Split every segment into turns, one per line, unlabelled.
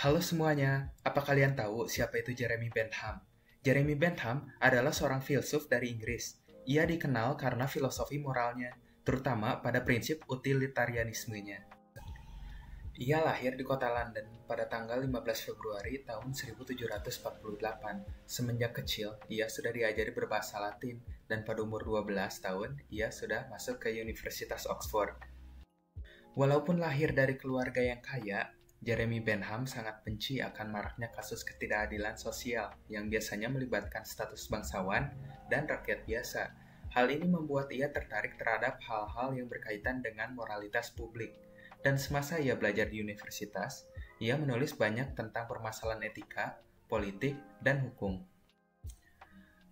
Halo semuanya, apa kalian tahu siapa itu Jeremy Bentham? Jeremy Bentham adalah seorang filsuf dari Inggris. Ia dikenal karena filosofi moralnya, terutama pada prinsip utilitarianismenya. Ia lahir di kota London pada tanggal 15 Februari tahun 1748. Semenjak kecil, ia sudah diajari berbahasa Latin, dan pada umur 12 tahun, ia sudah masuk ke Universitas Oxford. Walaupun lahir dari keluarga yang kaya, Jeremy Bentham sangat benci akan maraknya kasus ketidakadilan sosial yang biasanya melibatkan status bangsawan dan rakyat biasa. Hal ini membuat ia tertarik terhadap hal-hal yang berkaitan dengan moralitas publik. Dan semasa ia belajar di universitas, ia menulis banyak tentang permasalahan etika, politik, dan hukum.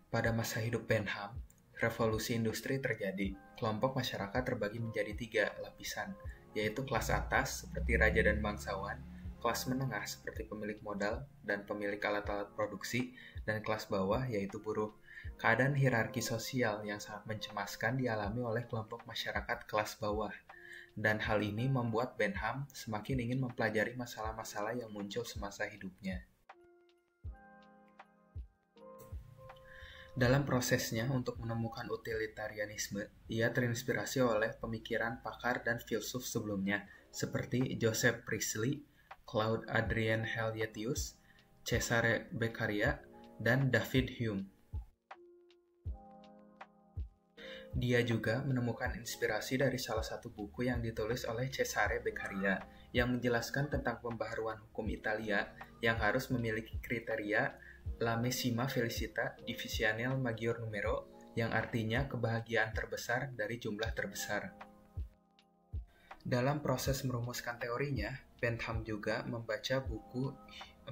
Pada masa hidup Bentham, revolusi industri terjadi. Kelompok masyarakat terbagi menjadi 3 lapisan, yaitu kelas atas seperti raja dan bangsawan, kelas menengah seperti pemilik modal dan pemilik alat-alat produksi, dan kelas bawah yaitu buruh. Keadaan hierarki sosial yang sangat mencemaskan dialami oleh kelompok masyarakat kelas bawah. Dan hal ini membuat Bentham semakin ingin mempelajari masalah-masalah yang muncul semasa hidupnya. Dalam prosesnya untuk menemukan utilitarianisme, ia terinspirasi oleh pemikiran pakar dan filsuf sebelumnya, seperti Joseph Priestley, Claude Adrien Helvetius, Cesare Beccaria, dan David Hume. Dia juga menemukan inspirasi dari salah satu buku yang ditulis oleh Cesare Beccaria, yang menjelaskan tentang pembaharuan hukum Italia yang harus memiliki kriteria La Massima Felicita Divisione Maggior Numero, yang artinya kebahagiaan terbesar dari jumlah terbesar. Dalam proses merumuskan teorinya, Bentham juga membaca buku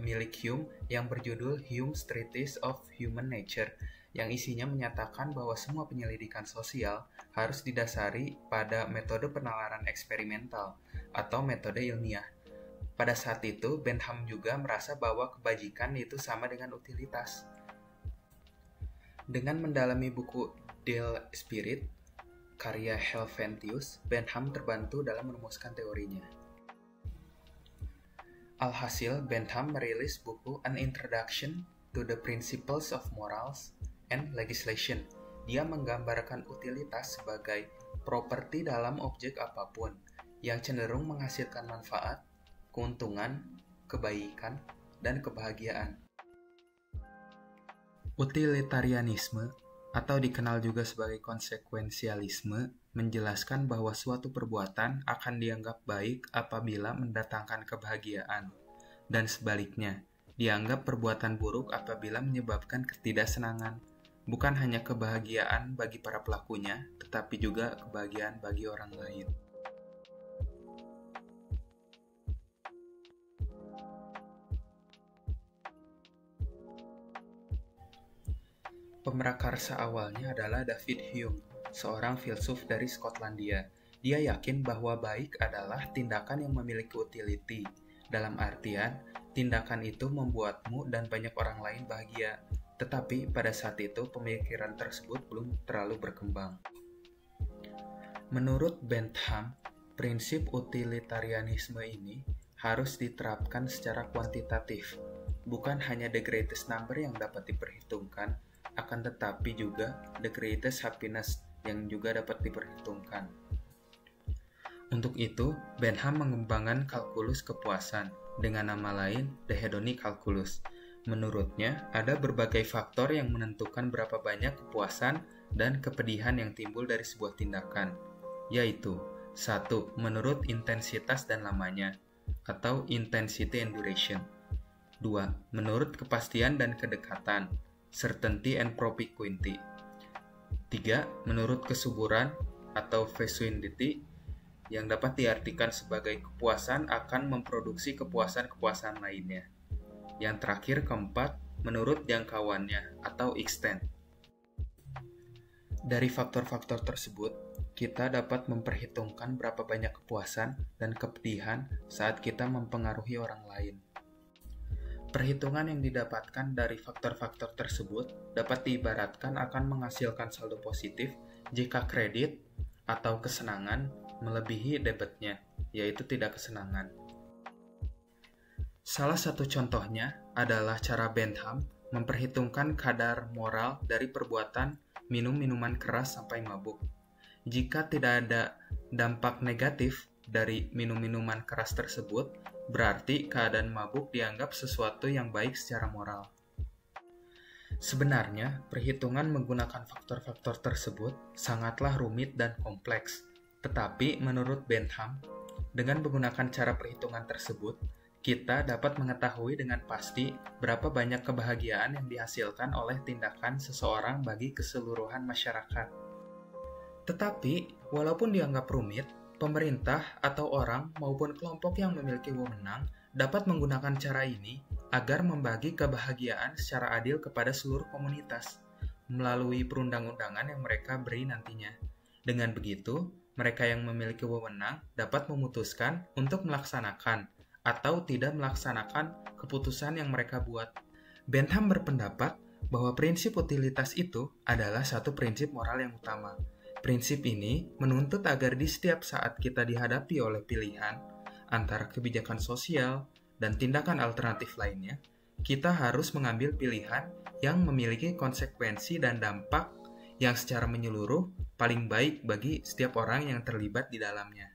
milik Hume yang berjudul Hume's Treatise of Human Nature, yang isinya menyatakan bahwa semua penyelidikan sosial harus didasari pada metode penalaran eksperimental atau metode ilmiah. Pada saat itu, Bentham juga merasa bahwa kebajikan itu sama dengan utilitas. Dengan mendalami buku De Spirit, karya Helvetius, Bentham terbantu dalam merumuskan teorinya. Alhasil, Bentham merilis buku An Introduction to the Principles of Morals and Legislation. Dia menggambarkan utilitas sebagai properti dalam objek apapun yang cenderung menghasilkan manfaat, keuntungan, kebaikan, dan kebahagiaan. Utilitarianisme, atau dikenal juga sebagai konsekuensialisme, menjelaskan bahwa suatu perbuatan akan dianggap baik apabila mendatangkan kebahagiaan, dan sebaliknya, dianggap perbuatan buruk apabila menyebabkan ketidaksenangan. Bukan hanya kebahagiaan bagi para pelakunya, tetapi juga kebahagiaan bagi orang lain. Pemrakarsa awalnya adalah David Hume, seorang filsuf dari Skotlandia. Dia yakin bahwa baik adalah tindakan yang memiliki utility, dalam artian tindakan itu membuatmu dan banyak orang lain bahagia. Tetapi pada saat itu pemikiran tersebut belum terlalu berkembang. Menurut Bentham, prinsip utilitarianisme ini harus diterapkan secara kuantitatif, bukan hanya the greatest number yang dapat diperhitungkan, akan tetapi juga the greatest happiness yang juga dapat diperhitungkan. Untuk itu, Bentham mengembangkan kalkulus kepuasan dengan nama lain the hedonic calculus. Menurutnya, ada berbagai faktor yang menentukan berapa banyak kepuasan dan kepedihan yang timbul dari sebuah tindakan, yaitu 1. Menurut intensitas dan lamanya, atau intensity and duration. 2. Menurut kepastian dan kedekatan, certainty and propinquity. 3. Menurut kesuburan atau fecundity, yang dapat diartikan sebagai kepuasan akan memproduksi kepuasan-kepuasan lainnya. Yang terakhir, keempat, menurut jangkauannya atau extent. Dari faktor-faktor tersebut, kita dapat memperhitungkan berapa banyak kepuasan dan kepedihan saat kita mempengaruhi orang lain. Perhitungan yang didapatkan dari faktor-faktor tersebut dapat diibaratkan akan menghasilkan saldo positif jika kredit atau kesenangan melebihi debitnya, yaitu tidak kesenangan. Salah satu contohnya adalah cara Bentham memperhitungkan kadar moral dari perbuatan minum minuman keras sampai mabuk. Jika tidak ada dampak negatif dari minum minuman keras tersebut, berarti keadaan mabuk dianggap sesuatu yang baik secara moral. Sebenarnya, perhitungan menggunakan faktor-faktor tersebut sangatlah rumit dan kompleks. Tetapi menurut Bentham, dengan menggunakan cara perhitungan tersebut, kita dapat mengetahui dengan pasti berapa banyak kebahagiaan yang dihasilkan oleh tindakan seseorang bagi keseluruhan masyarakat. Tetapi, walaupun dianggap rumit, pemerintah atau orang maupun kelompok yang memiliki wewenang dapat menggunakan cara ini agar membagi kebahagiaan secara adil kepada seluruh komunitas melalui perundang-undangan yang mereka beri nantinya. Dengan begitu, mereka yang memiliki wewenang dapat memutuskan untuk melaksanakan atau tidak melaksanakan keputusan yang mereka buat. Bentham berpendapat bahwa prinsip utilitas itu adalah satu prinsip moral yang utama. Prinsip ini menuntut agar di setiap saat kita dihadapi oleh pilihan antara kebijakan sosial dan tindakan alternatif lainnya, kita harus mengambil pilihan yang memiliki konsekuensi dan dampak yang secara menyeluruh paling baik bagi setiap orang yang terlibat di dalamnya.